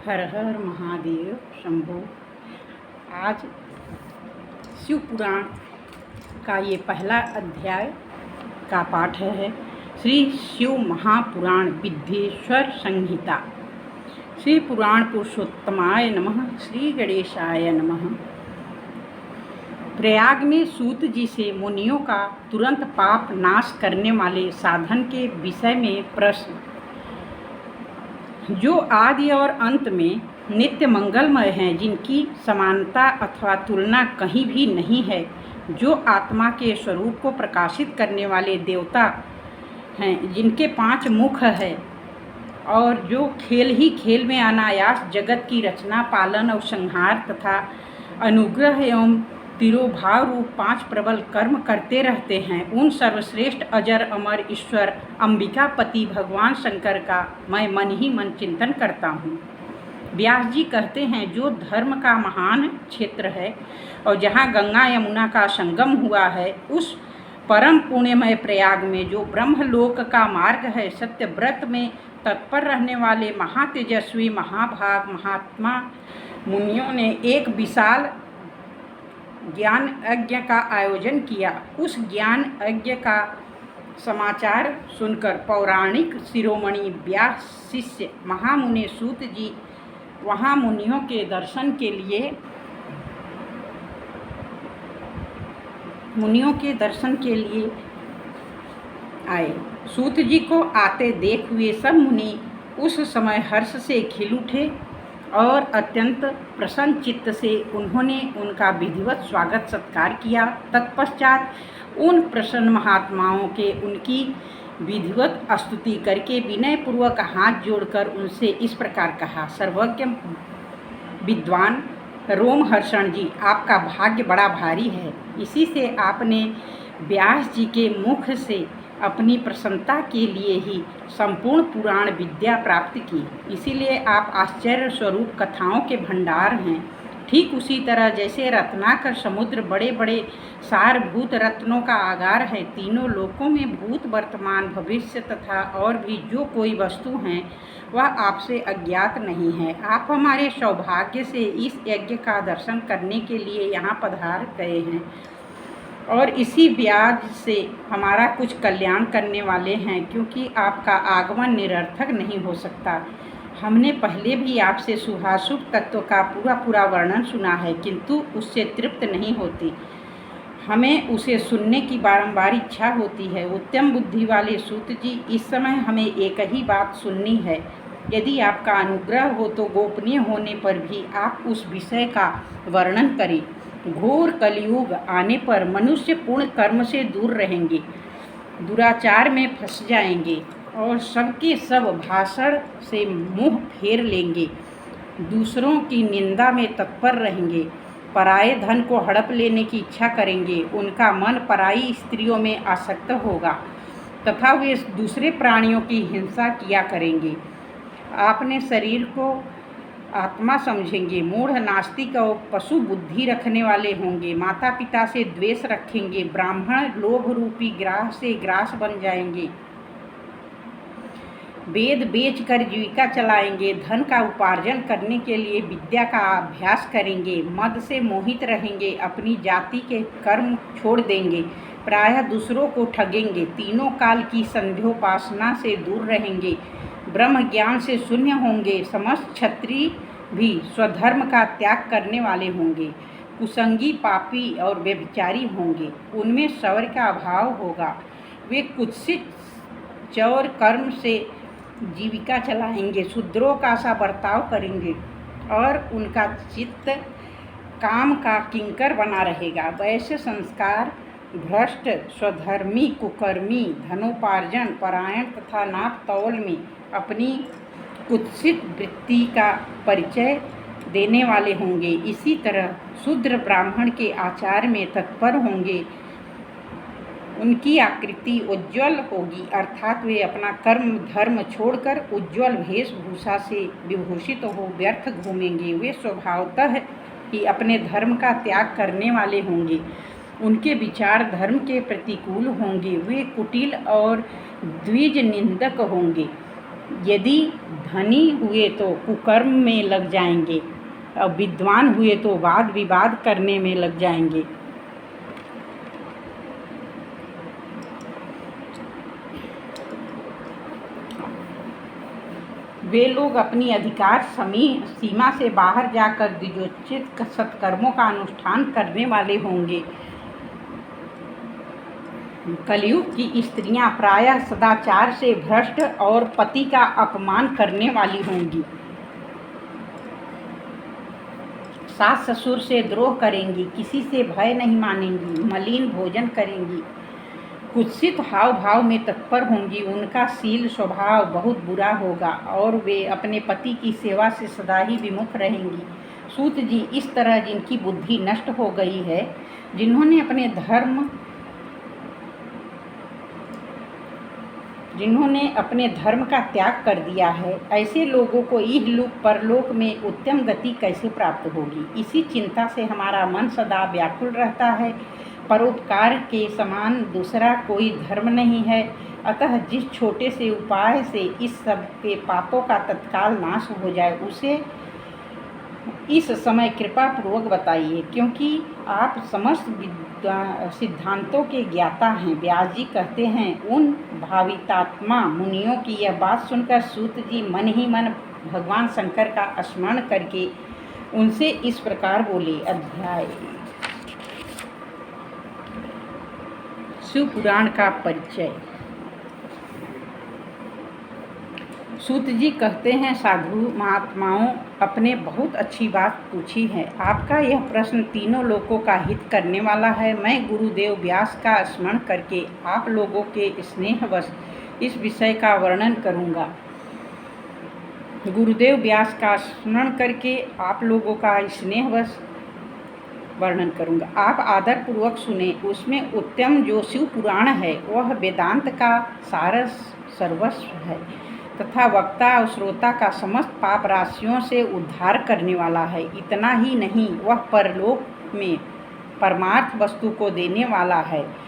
हर हर महादेव शंभो। आज शिव पुराण का ये पहला अध्याय का पाठ है। श्री शिव महापुराण विद्येश्वर संहिता। श्री पुराण पुरुषोत्तमाय नमः। श्री गणेशाय नमः। प्रयाग में सूत जी से मुनियों का तुरंत पाप नाश करने वाले साधन के विषय में प्रश्न। जो आदि और अंत में नित्य मंगलमय हैं, जिनकी समानता अथवा तुलना कहीं भी नहीं है, जो आत्मा के स्वरूप को प्रकाशित करने वाले देवता हैं, जिनके 5 मुख है, और जो खेल ही खेल में अनायास जगत की रचना, पालन और संहार तथा अनुग्रह एवं तिरोभाव रूप 5 प्रबल कर्म करते रहते हैं, उन सर्वश्रेष्ठ अजर अमर ईश्वर अंबिकापति भगवान शंकर का मैं मन ही मन चिंतन करता हूँ। व्यास जी कहते हैं, जो धर्म का महान क्षेत्र है और जहाँ गंगा यमुना का संगम हुआ है, उस परम पुण्यमय प्रयाग में जो ब्रह्मलोक का मार्ग है, सत्य व्रत में तत्पर रहने वाले महातेजस्वी महाभाग महात्मा मुनियों ने एक विशाल ज्ञान यज्ञ का आयोजन किया। उस ज्ञान यज्ञ का समाचार सुनकर पौराणिक शिरोमणि व्यास शिष्य महामुनि सूत जी वहाँ मुनियों के दर्शन के लिए आए। सूत जी को आते देख हुए सब मुनि उस समय हर्ष से खिल उठे और अत्यंत प्रसन्न चित्त से उन्होंने उनका विधिवत स्वागत सत्कार किया। तत्पश्चात उन प्रसन्न महात्माओं के उनकी विधिवत स्तुति करके विनयपूर्वक हाथ जोड़कर उनसे इस प्रकार कहा। सर्वज्ञ विद्वान रोमहर्षण जी, आपका भाग्य बड़ा भारी है। इसी से आपने व्यास जी के मुख से अपनी प्रसन्नता के लिए ही संपूर्ण पुराण विद्या प्राप्त की, इसीलिए आप आश्चर्य स्वरूप कथाओं के भंडार हैं। ठीक उसी तरह जैसे रत्नाकर समुद्र बड़े बड़े सारभूत रत्नों का आगार है, तीनों लोकों में भूत वर्तमान भविष्य तथा और भी जो कोई वस्तु हैं, वह आपसे अज्ञात नहीं है। आप हमारे सौभाग्य से इस यज्ञ का दर्शन करने के लिए यहाँ पधार गए हैं और इसी ब्याज से हमारा कुछ कल्याण करने वाले हैं, क्योंकि आपका आगमन निरर्थक नहीं हो सकता। हमने पहले भी आपसे शुभाशुभ तत्व का पूरा वर्णन सुना है, किंतु उससे तृप्त नहीं होती। हमें उसे सुनने की बारंबार इच्छा होती है। उत्तम बुद्धि वाले सूत जी, इस समय हमें एक ही बात सुननी है। यदि आपका अनुग्रह हो तो गोपनीय होने पर भी आप उस विषय का वर्णन करें। घोर कलयुग आने पर मनुष्य पूर्ण कर्म से दूर रहेंगे, दुराचार में फंस जाएंगे और सबके सब भाषण से मुंह फेर लेंगे, दूसरों की निंदा में तत्पर रहेंगे, पराये धन को हड़प लेने की इच्छा करेंगे, उनका मन पराई स्त्रियों में आसक्त होगा तथा वे दूसरे प्राणियों की हिंसा किया करेंगे। आपने शरीर को आत्मा समझेंगे, मूढ़ नास्तिक और पशु बुद्धि रखने वाले होंगे, माता पिता से द्वेष रखेंगे, ब्राह्मण लोभ रूपी ग्राह से ग्रास बन जाएंगे, वेद बेचकर जीविका चलाएंगे, धन का उपार्जन करने के लिए विद्या का अभ्यास करेंगे, मद से मोहित रहेंगे, अपनी जाति के कर्म छोड़ देंगे, प्रायः दूसरों को ठगेंगे, तीनों काल की संध्योपासना से दूर रहेंगे, ब्रह्म ज्ञान से शून्य होंगे, समस्त क्षत्रिय भी स्वधर्म का त्याग करने वाले होंगे, कुसंगी पापी और व्यभिचारी होंगे, उनमें शौर्य का अभाव होगा, वे कुत्सित चौर कर्म से जीविका चलाएंगे, शूद्रों का सा बर्ताव करेंगे और उनका चित्त काम का किंकर बना रहेगा। वैश्य संस्कार भ्रष्ट, स्वधर्मी, कुकर्मी, धनोपार्जन परायण तथा नाप तौल में अपनी कुत्सित वृत्ति का परिचय देने वाले होंगे। इसी तरह शूद्र ब्राह्मण के आचार में तत्पर होंगे, उनकी आकृति उज्ज्वल होगी, अर्थात वे अपना कर्म धर्म छोड़कर उज्ज्वल वेशभूषा से विभूषित हो व्यर्थ घूमेंगे। वे स्वभावतः ही अपने धर्म का त्याग करने वाले होंगे, उनके विचार धर्म के प्रतिकूल होंगे, वे कुटिल और द्विज निंदक होंगे, यदि धनी हुए तो कुकर्म में लग जाएंगे और विद्वान हुए तो वाद विवाद करने में लग जाएंगे। वे लोग अपनी अधिकार सीमा से बाहर जाकर द्विजोचित सत्कर्मों का अनुष्ठान करने वाले होंगे। कलयुग की स्त्रियां प्रायः सदाचार से भ्रष्ट और पति का अपमान करने वाली होंगी। सास ससुर से द्रोह करेंगी, किसी से भय नहीं मानेंगी, मलिन भोजन करेंगी, कुत्सित हाव भाव में तत्पर होंगी। उनका शील स्वभाव बहुत बुरा होगा और वे अपने पति की सेवा से सदा ही विमुख रहेंगी। सूत जी, इस तरह जिनकी बुद्धि नष्ट हो गई है, जिन्होंने अपने धर्म का त्याग कर दिया है, ऐसे लोगों को इहलोक परलोक में उत्तम गति कैसे प्राप्त होगी? इसी चिंता से हमारा मन सदा व्याकुल रहता है। परोपकार के समान दूसरा कोई धर्म नहीं है। अतः जिस छोटे से उपाय से इस सब के पापों का तत्काल नाश हो जाए, उसे इस समय कृपा पूर्वक बताइए, क्योंकि आप समस्त सिद्धांतों के ज्ञाता हैं। व्यास जी कहते हैं, उन भावितात्मा मुनियों की यह बात सुनकर सूत जी मन ही मन भगवान शंकर का स्मरण करके उनसे इस प्रकार बोले। अध्याय शिव पुराण का परिचय। सूत जी कहते हैं, साधु महात्माओं, आपने बहुत अच्छी बात पूछी है। आपका यह प्रश्न तीनों लोगों का हित करने वाला है। मैं गुरुदेव व्यास का स्मरण करके आप लोगों के स्नेहवश इस विषय का वर्णन करूंगा। गुरुदेव व्यास का स्मरण करके आप लोगों का स्नेहवश वर्णन करूंगा। आप आदर पूर्वक सुने। उसमें उत्तम जो शिव पुराण है, वह वेदांत का सारस सर्वस्व है तथा वक्ता और श्रोता का समस्त पाप राशियों से उद्धार करने वाला है। इतना ही नहीं, वह परलोक में परमार्थ वस्तु को देने वाला है।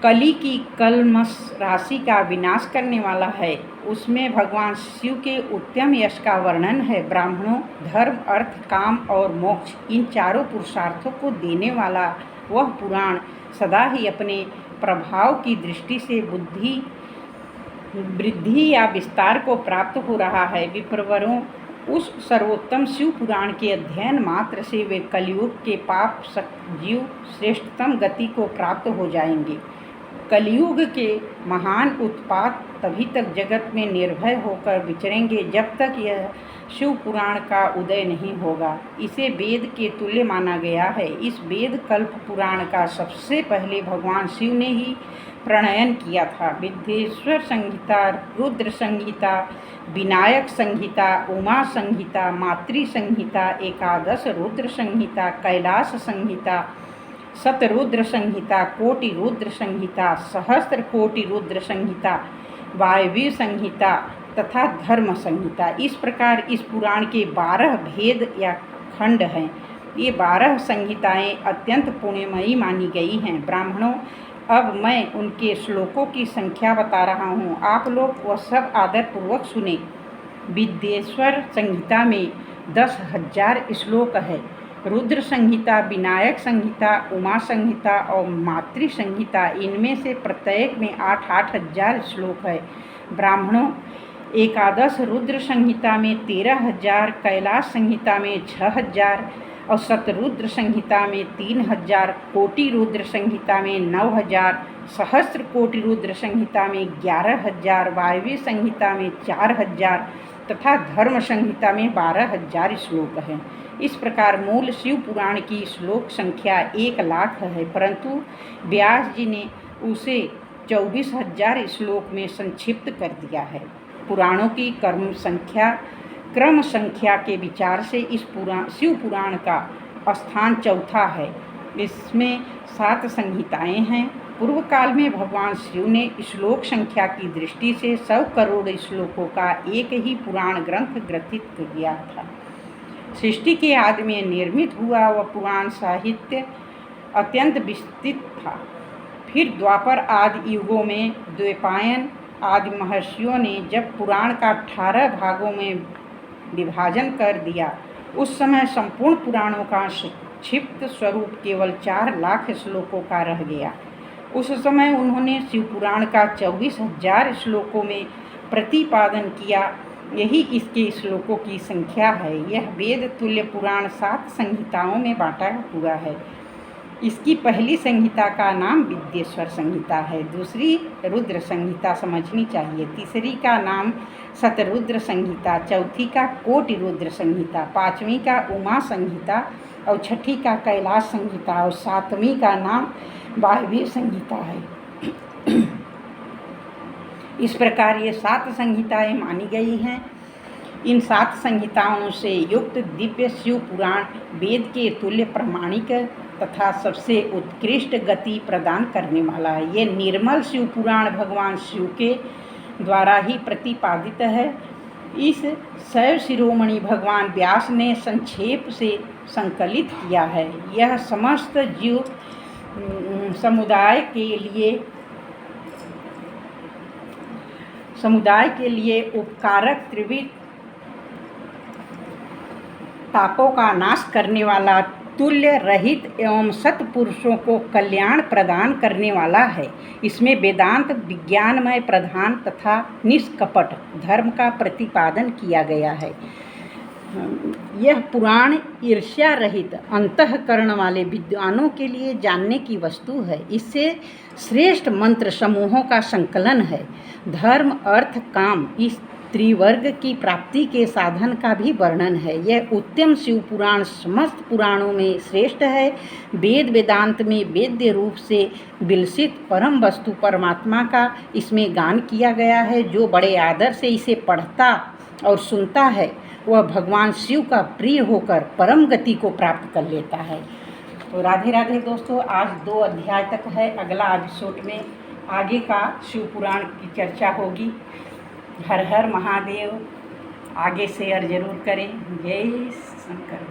कली की कलमश राशि का विनाश करने वाला है। उसमें भगवान शिव के उत्तम यश का वर्णन है। ब्राह्मणों, धर्म, अर्थ, काम और मोक्ष, इन चारों पुरुषार्थों को देने वाला वह पुराण सदा ही अपने प्रभाव की दृष्टि से बुद्धि वृद्धि या विस्तार को प्राप्त हो रहा है। विप्रवरों, उस सर्वोत्तम शिव पुराण के अध्ययन मात्र से वे कलयुग के पाप जीव श्रेष्ठतम गति को प्राप्त हो जाएंगे। कलयुग के महान उत्पात तभी तक जगत में निर्भय होकर विचरेंगे जब तक यह शिव पुराण का उदय नहीं होगा। इसे वेद के तुल्य माना गया है। इस वेद कल्प पुराण का सबसे पहले भगवान शिव ने ही प्रणयन किया था। विद्येश्वर संहिता, रुद्र संहिता, विनायक संहिता, उमा संहिता, मातृ संहिता, एकादश रुद्र संहिता, कैलाश संहिता, शतरुद्र संहिता, कोटि रुद्र संहिता, सहस्त्र कोटि रुद्र संहिता, वायव्य संहिता तथा धर्म संहिता, इस प्रकार इस पुराण के 12 भेद या खंड हैं। ये 12 संहिताएं अत्यंत पुण्यमयी मानी गई हैं। ब्राह्मणों, अब मैं उनके श्लोकों की संख्या बता रहा हूँ। आप लोग वह सब आदर पूर्वक सुने। विद्येश्वर संहिता में 10,000 श्लोक है। रुद्र संहिता, विनायक संहिता, उमा संहिता और मातृ संहिता, इनमें से प्रत्येक में 8-8 हजार श्लोक है। ब्राह्मणों, एकादश रुद्र संहिता में 13,000, कैलाश संहिता में 6,000 और शतरुद्र संहिता में 3,000, कोटि रुद्र संहिता में 9,000, सहस्त्र कोटि रुद्र संहिता में 11,000, वायव्य संहिता में 4,000 तथा धर्म संहिता में 12,000 श्लोक हैं। इस प्रकार मूल शिव पुराण की श्लोक संख्या 1,00,000 है, परंतु व्यास जी ने उसे 24,000 श्लोक में संक्षिप्त कर दिया है। पुराणों की क्रम संख्या के विचार से इस शिव पुराण का स्थान चौथा है। इसमें 7 संहिताएं हैं। पूर्व काल में भगवान शिव ने श्लोक संख्या की दृष्टि से 100 करोड़ श्लोकों का एक ही पुराण ग्रंथ ग्रथित किया था। सृष्टि के आदि में निर्मित हुआ वह पुराण साहित्य अत्यंत विस्तृत था। फिर द्वापर आदि युगों में द्वैपायन आदि महर्षियों ने जब पुराण का 18 भागों में विभाजन कर दिया, उस समय संपूर्ण पुराणों का संक्षिप्त स्वरूप केवल 4 लाख श्लोकों का रह गया। उस समय उन्होंने शिव पुराण का 24,000 श्लोकों में प्रतिपादन किया। यही इसके श्लोकों की संख्या है। यह वेद तुल्य पुराण 7 संहिताओं में बांटा हुआ है। इसकी पहली संहिता का नाम विद्येश्वर संहिता है, दूसरी रुद्र संहिता समझनी चाहिए, तीसरी का नाम शतरुद्र संहिता, चौथी का कोटि रुद्र संहिता, पाँचवीं का उमा संहिता और छठी का कैलाश संहिता और सातवीं का नाम वायव्य संहिता है। इस प्रकार ये 7 संहिताएं मानी गई हैं। इन 7 संहिताओं से युक्त दिव्य शिव पुराण वेद के तुल्य प्रामाणिक तथा सबसे उत्कृष्ट गति प्रदान करने वाला है। ये निर्मल शिव पुराण भगवान शिव के द्वारा ही प्रतिपादित है। इस शैव शिरोमणि भगवान व्यास ने संक्षेप से संकलित किया है। यह समस्त जीव समुदाय के लिए उपकारक त्रिविध तापों का नाश करने वाला, तुल्य रहित एवं सत्पुरुषों को कल्याण प्रदान करने वाला है। इसमें वेदांत विज्ञानमय प्रधान तथा निष्कपट धर्म का प्रतिपादन किया गया है। यह पुराण ईर्ष्या रहित अंतःकरण वाले विद्वानों के लिए जानने की वस्तु है। इससे श्रेष्ठ मंत्र समूहों का संकलन है। धर्म अर्थ काम इस त्रिवर्ग की प्राप्ति के साधन का भी वर्णन है। यह उत्तम शिव पुराण समस्त पुराणों में श्रेष्ठ है। वेद वेदांत में वेद्य रूप से विलसित परम वस्तु परमात्मा का इसमें गान किया गया है। जो बड़े आदर से इसे पढ़ता और सुनता है वह भगवान शिव का प्रिय होकर परम गति को प्राप्त कर लेता है। तो राधे राधे दोस्तों, आज 2 अध्याय तक है। अगला एपिसोड में आगे का शिव पुराण की चर्चा होगी। हर हर महादेव। आगे शेयर जरूर करें। जय शंकर।